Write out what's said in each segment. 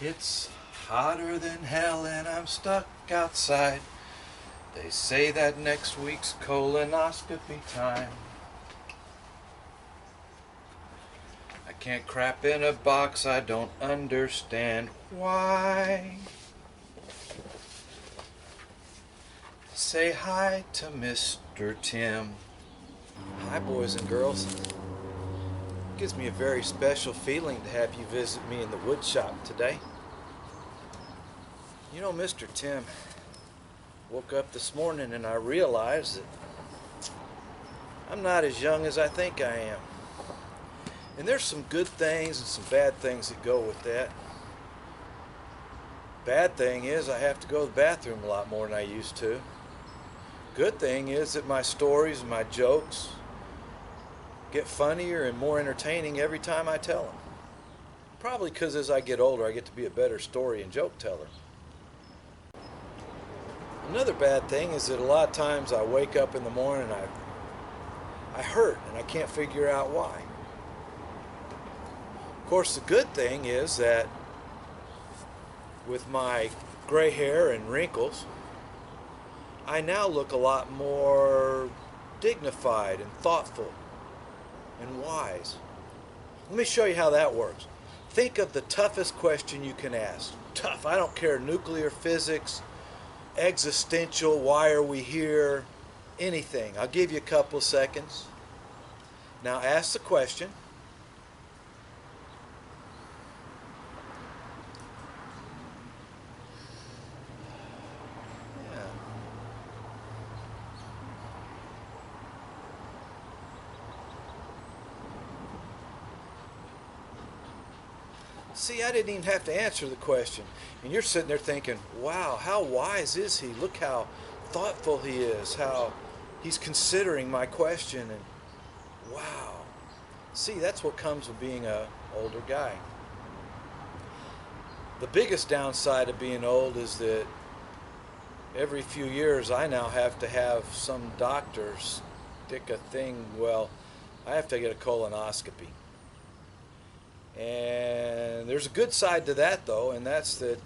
It's hotter than hell and I'm stuck outside. They say that next week's colonoscopy time. I can't crap in a box, I don't understand why. Say hi to Mr. Tim. Hi, boys and girls. It gives me a very special feeling to have you visit me in the wood shop today. You know, Mr. Tim, woke up this morning and I realized that I'm not as young as I think I am. And there's some good things and some bad things that go with that. Bad thing is I have to go to the bathroom a lot more than I used to. Good thing is that my stories and my jokes get funnier and more entertaining every time I tell them. Probably because as I get older I get to be a better story and joke teller. Another bad thing is that a lot of times I wake up in the morning and I hurt and I can't figure out why. Of course, the good thing is that with my gray hair and wrinkles, I now look a lot more dignified and thoughtful and wise. Let me show you how that works. Think of the toughest question you can ask. Tough, I don't care, nuclear physics, existential, why are we here, anything. I'll give you a couple of seconds. Now ask the question. See, I didn't even have to answer the question. And you're sitting there thinking, wow, how wise is he? Look how thoughtful he is, how he's considering my question. And wow. See, that's what comes with being an older guy. The biggest downside of being old is that every few years I now have to have some doctor stick a thing, well, I have to get a colonoscopy. And there's a good side to that, though, and that's that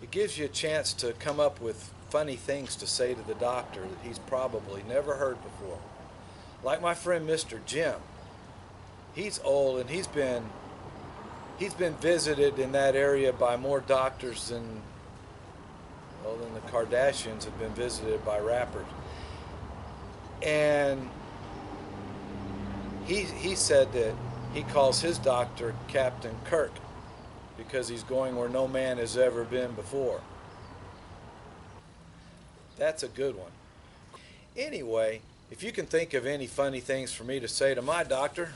it gives you a chance to come up with funny things to say to the doctor that he's probably never heard before. Like my friend Mr. Jim. He's old and he's been visited in that area by more doctors than the Kardashians have been visited by rappers. And he said that he calls his doctor Captain Kirk because he's going where no man has ever been before. That's a good one. Anyway, if you can think of any funny things for me to say to my doctor,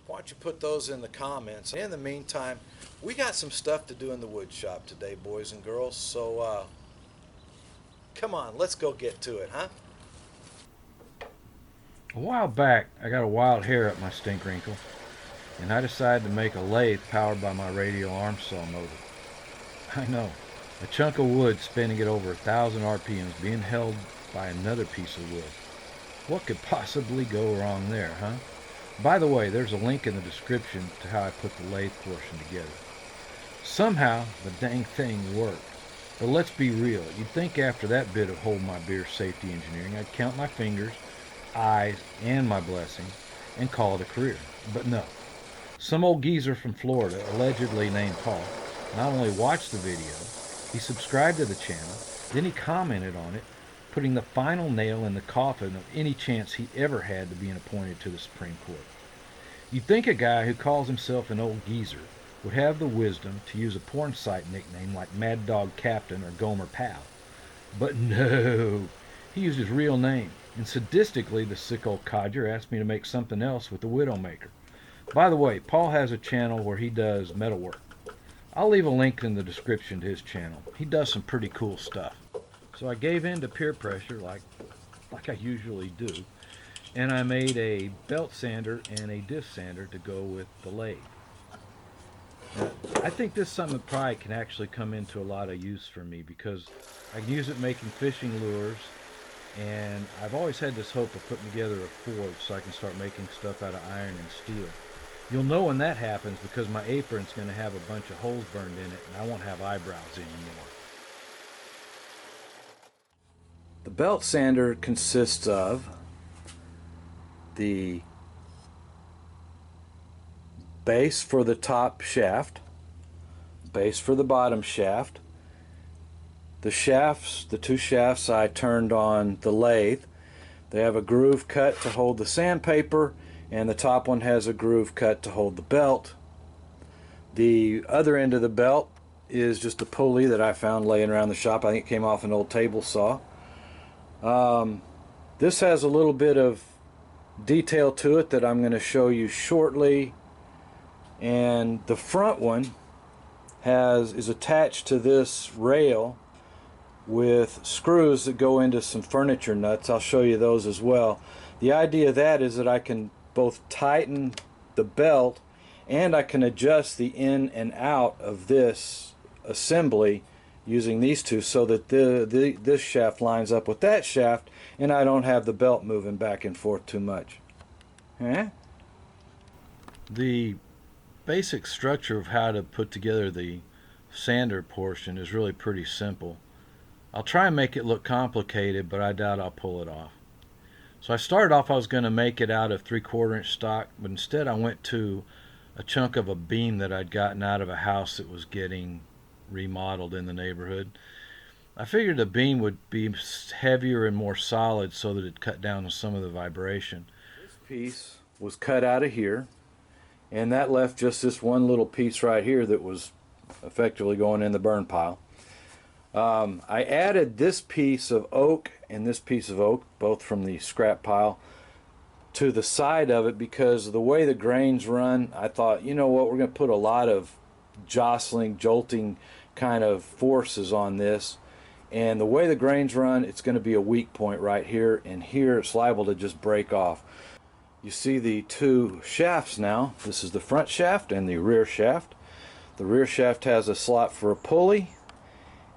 why don't you put those in the comments. In the meantime, we got some stuff to do in the wood shop today, boys and girls, so come on, let's go get to it, huh? A while back, I got a wild hair up my stink wrinkle, and I decided to make a lathe powered by my radial arm saw motor. I know, a chunk of wood spinning at over 1,000 RPMs being held by another piece of wood. What could possibly go wrong there, huh? By the way, there's a link in the description to how I put the lathe portion together. Somehow, the dang thing worked. But let's be real, you'd think after that bit of hold my beer safety engineering, I'd count my fingers, eyes, and my blessings, and call it a career. But no. Some old geezer from Florida, allegedly named Paul, not only watched the video, he subscribed to the channel, then he commented on it, putting the final nail in the coffin of any chance he ever had to being appointed to the Supreme Court. You'd think a guy who calls himself an old geezer would have the wisdom to use a porn site nickname like Mad Dog Captain or Gomer Pal. But no, he used his real name. And sadistically, the sick old codger asked me to make something else with the Widowmaker. By the way, Paul has a channel where he does metalwork. I'll leave a link in the description to his channel. He does some pretty cool stuff. So I gave in to peer pressure like I usually do, and I made a belt sander and a disc sander to go with the lathe. Now, I think this is something that probably can actually come into a lot of use for me because I can use it making fishing lures, and I've always had this hope of putting together a forge so I can start making stuff out of iron and steel. You'll know when that happens because my apron's going to have a bunch of holes burned in it and I won't have eyebrows anymore. The belt sander consists of the base for the top shaft, base for the bottom shaft. The shafts, the two shafts I turned on the lathe. They have a groove cut to hold the sandpaper, and the top one has a groove cut to hold the belt. The other end of the belt is just a pulley that I found laying around the shop. I think it came off an old table saw. This has a little bit of detail to it that I'm going to show you shortly. And the front one is attached to this rail with screws that go into some furniture nuts. I'll show you those as well. The idea of that is that I can both tighten the belt and I can adjust the in and out of this assembly using these two so that this shaft lines up with that shaft and I don't have the belt moving back and forth too much. The basic structure of how to put together the sander portion is really pretty simple. I'll try and make it look complicated, but I doubt I'll pull it off. So I started off, I was going to make it out of 3/4 inch stock, but instead I went to a chunk of a beam that I'd gotten out of a house that was getting remodeled in the neighborhood. I figured the beam would be heavier and more solid so that it'd cut down on some of the vibration. This piece was cut out of here, and that left just this one little piece right here that was effectively going in the burn pile. I added this piece of oak and this piece of oak, both from the scrap pile, to the side of it because of the way the grains run. I thought, you know what, we're going to put a lot of jostling, jolting kind of forces on this, and the way the grains run, it's going to be a weak point right here, and here it's liable to just break off. You see the two shafts now. This is the front shaft and the rear shaft. The rear shaft has a slot for a pulley,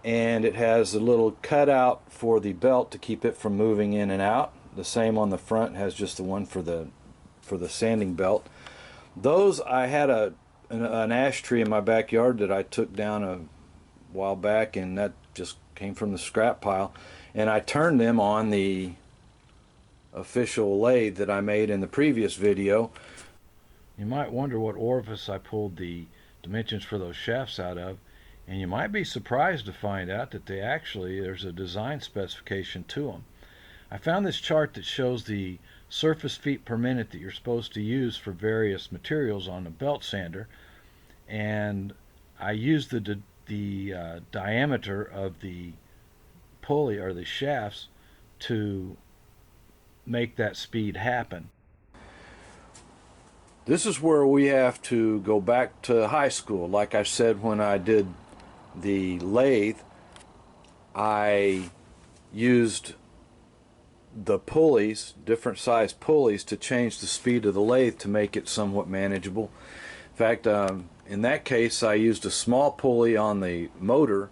and it has a little cutout for the belt to keep it from moving in and out. The same on the front, has just the one for the sanding belt. Those, I had an ash tree in my backyard that I took down a while back, and that just came from the scrap pile, and I turned them on the official lathe that I made in the previous video. You might wonder what orifice I pulled the dimensions for those shafts out of, and you might be surprised to find out that there's a design specification to them. I found this chart that shows the surface feet per minute that you're supposed to use for various materials on a belt sander, and I used the diameter of the pulley or the shafts to make that speed happen. This is where we have to go back to high school. Like I said, when I did the lathe, I used the pulleys, different size pulleys, to change the speed of the lathe to make it somewhat manageable. In fact, in that case, I used a small pulley on the motor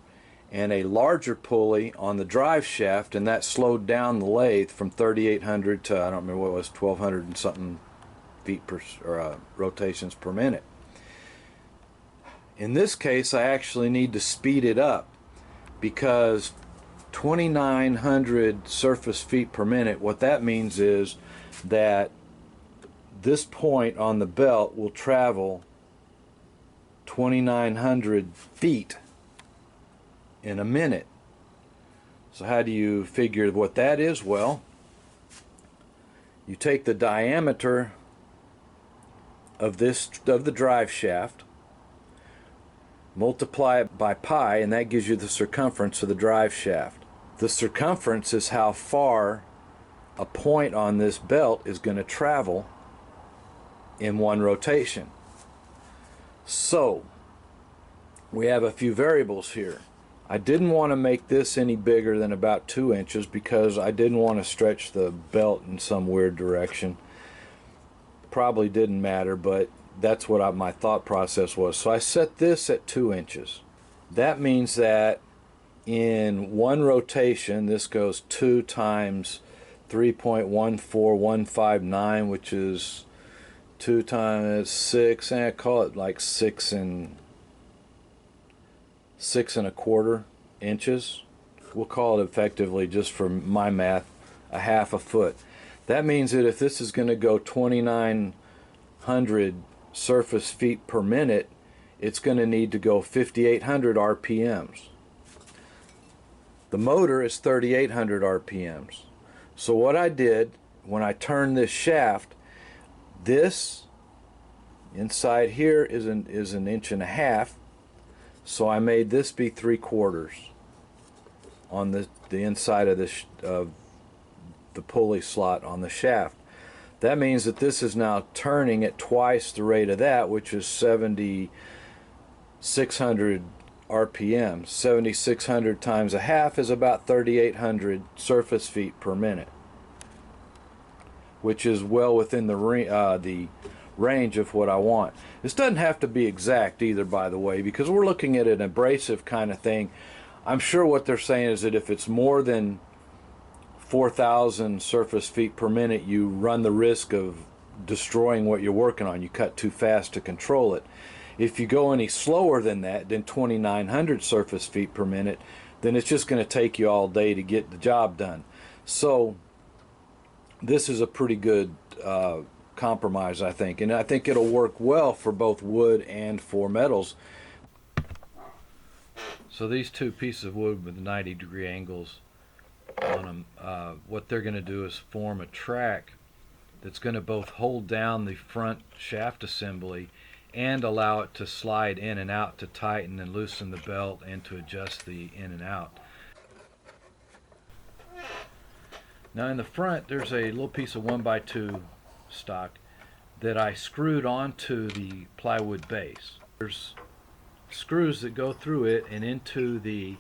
and a larger pulley on the drive shaft, and that slowed down the lathe from 3,800 to, I don't remember what it was, 1,200 and something feet per rotations per minute. In this case, I actually need to speed it up because 2,900 surface feet per minute, what that means is that this point on the belt will travel 2,900 feet in a minute. So how do you figure what that is? Well, you take the diameter of the drive shaft, multiply it by pi, and that gives you the circumference of the drive shaft. The circumference is how far a point on this belt is going to travel in one rotation. So we have a few variables here. I didn't want to make this any bigger than about 2 inches because I didn't want to stretch the belt in some weird direction. Probably didn't matter, but that's what my thought process was. So I set this at 2 inches. That means that in one rotation, this goes 2 times 3.14159, which is 2 times 6, and I call it like 6 1/4 inches. We'll call it effectively, just for my math, a half a foot. That means that if this is going to go 2,900 surface feet per minute, it's going to need to go 5,800 RPMs. The motor is 3,800 RPMs. So what I did when I turned this shaft, this inside here is an 1.5 inches. So I made this be 3/4 on the inside of this the pulley slot on the shaft. That means that this is now turning at twice the rate of that, which is 7,600 RPM. 7,600 times a half is about 3,800 surface feet per minute, which is well within the range of what I want. This doesn't have to be exact either, by the way, because we're looking at an abrasive kind of thing. I'm sure what they're saying is that if it's more than 4,000 surface feet per minute, you run the risk of destroying what you're working on. You cut too fast to control it. If you go any slower than that, than 2,900 surface feet per minute, then it's just going to take you all day to get the job done. So this is a pretty good compromise, I think, and I think it'll work well for both wood and for metals. So these two pieces of wood with 90-degree angles on them, what they're going to do is form a track that's going to both hold down the front shaft assembly and allow it to slide in and out to tighten and loosen the belt and to adjust the in and out. Now in the front there's a little piece of 1x2 stock that I screwed onto the plywood base. There's screws that go through it and into the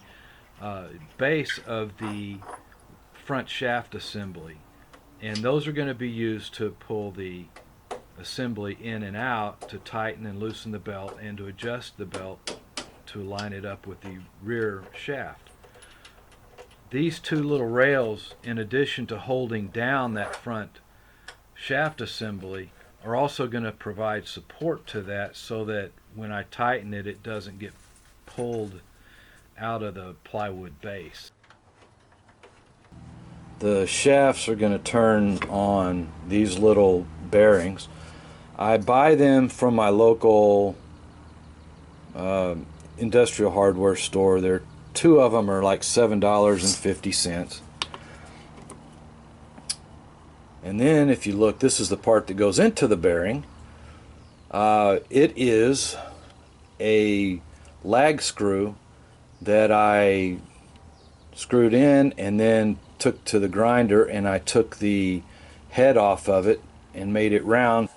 base of the front shaft assembly, and those are going to be used to pull the assembly in and out to tighten and loosen the belt and to adjust the belt to line it up with the rear shaft. These two little rails, in addition to holding down that front shaft assembly, are also going to provide support to that so that when I tighten it, it doesn't get pulled out of the plywood base. The shafts are going to turn on these little bearings. I buy them from my local industrial hardware store. Two of them are like $7.50. And then if you look, this is the part that goes into the bearing. It is a lag screw that I screwed in and then took to the grinder, and I took the head off of it and made it round.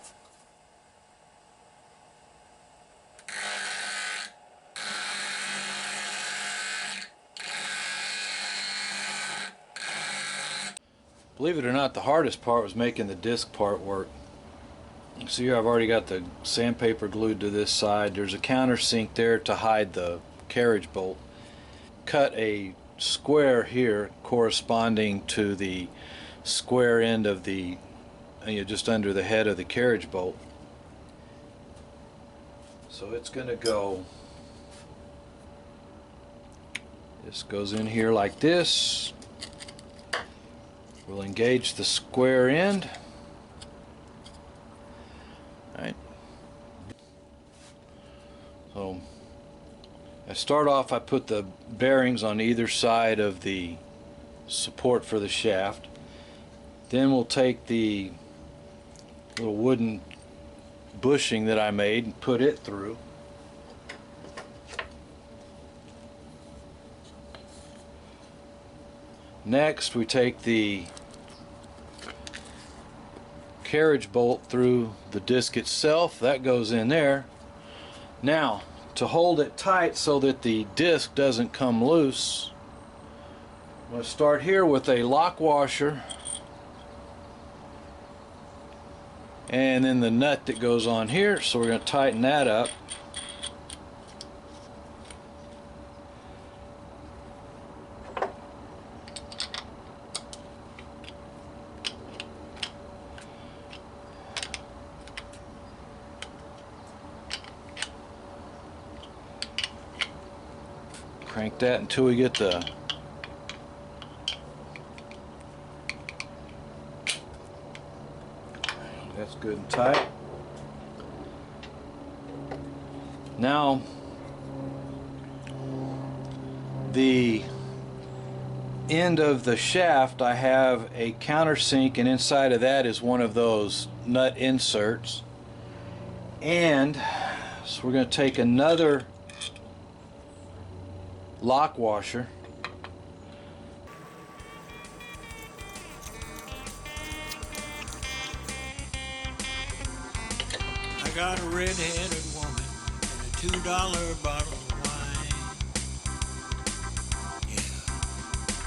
Believe it or not, the hardest part was making the disc part work. So here I've already got the sandpaper glued to this side. There's a countersink there to hide the carriage bolt. Cut a square here corresponding to the square end of the, just under the head of the carriage bolt. So it's going to go, this goes in here like this. We'll engage the square end. Right. So I start off, I put the bearings on either side of the support for the shaft. Then we'll take the little wooden bushing that I made and put it through. Next, we take the carriage bolt through the disc itself. That goes in there. Now, to hold it tight so that the disc doesn't come loose, I'm going to start here with a lock washer, and then the nut that goes on here, so we're going to tighten that up. Crank that until we get the that's good and tight. Now the end of the shaft, I have a countersink, and inside of that is one of those nut inserts. And so we're going to take another lock washer. I got a red-headed woman and a $2 bottle of wine. Yeah.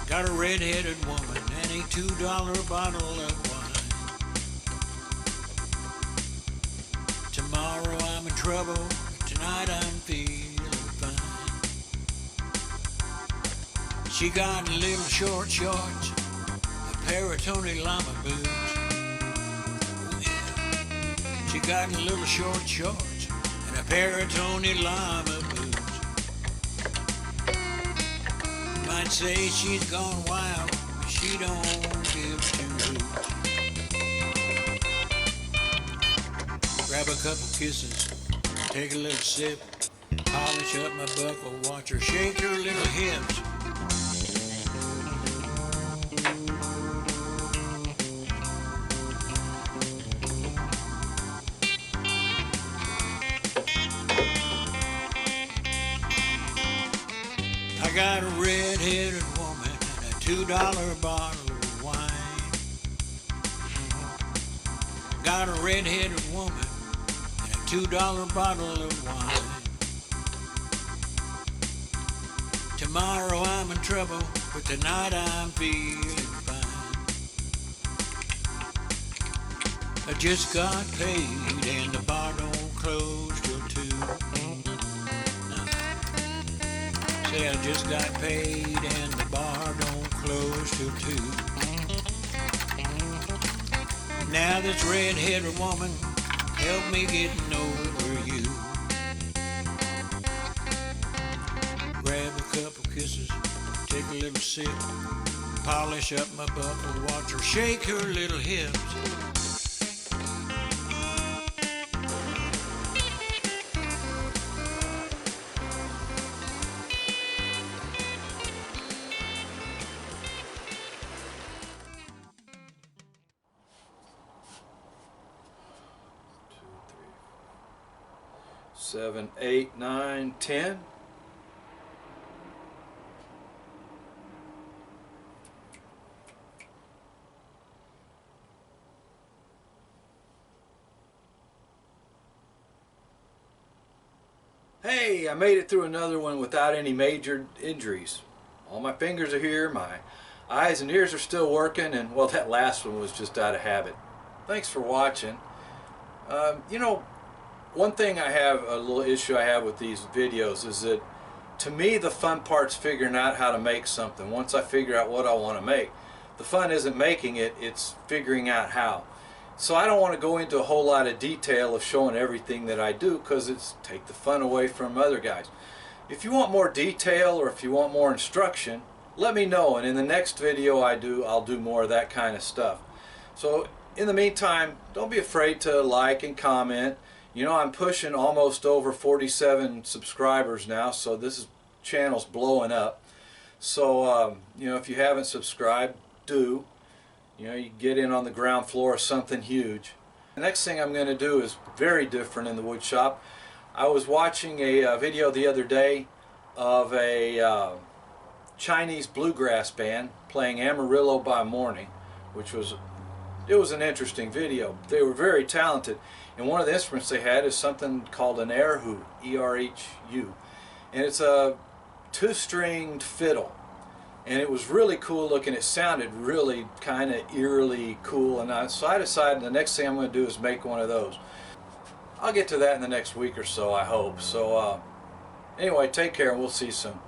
Got a red-headed woman and a $2 bottle of wine. Tomorrow I'm in trouble, tonight I'm feeling fine. She got little short shorts, a pair of Tony Llama boots. She got little short shorts and a pair of Tony Llama boots. Might say she's gone wild, but she don't give two hoots. Grab a couple kisses, take a little sip, polish up my buckle, watch her shake her little hips. I got a red-headed woman and a $2 bottle of wine. Got a red-headed woman and a $2 bottle of wine. Tomorrow I'm in trouble, but tonight I'm feeling fine. I just got paid and the bar don't close till 2. Say I just got paid and the bar don't close till 2. Now this red-headed woman help me getting over you. Grab a couple kisses, take a little sip, polish up my buckle, watch her shake her little hips. Seven, 8, 9, 10. Hey, I made it through another one without any major injuries. All my fingers are here, my eyes and ears are still working, and well, that last one was just out of habit. Thanks for watching. You know, one thing I have, a little issue I have with these videos is that to me the fun part's figuring out how to make something. Once I figure out what I want to make, the fun isn't making it, it's figuring out how. So I don't want to go into a whole lot of detail of showing everything that I do, because it's take the fun away from other guys. If you want more detail or if you want more instruction, let me know, and in the next video I'll do more of that kind of stuff. So in the meantime, don't be afraid to like and comment. You know, I'm pushing almost over 47 subscribers now, so this channel's blowing up. So you know, if you haven't subscribed, do. You know, you get in on the ground floor of something huge. The next thing I'm going to do is very different in the wood shop. I was watching a video the other day of a Chinese bluegrass band playing Amarillo by Morning, which was an interesting video. They were very talented, and one of the instruments they had is something called an erhu, E-R-H-U, and it's a 2-stringed fiddle. And it was really cool looking. It sounded really kind of eerily cool. And so I decided the next thing I'm going to do is make one of those. I'll get to that in the next week or so, I hope. So anyway, take care and we'll see you soon.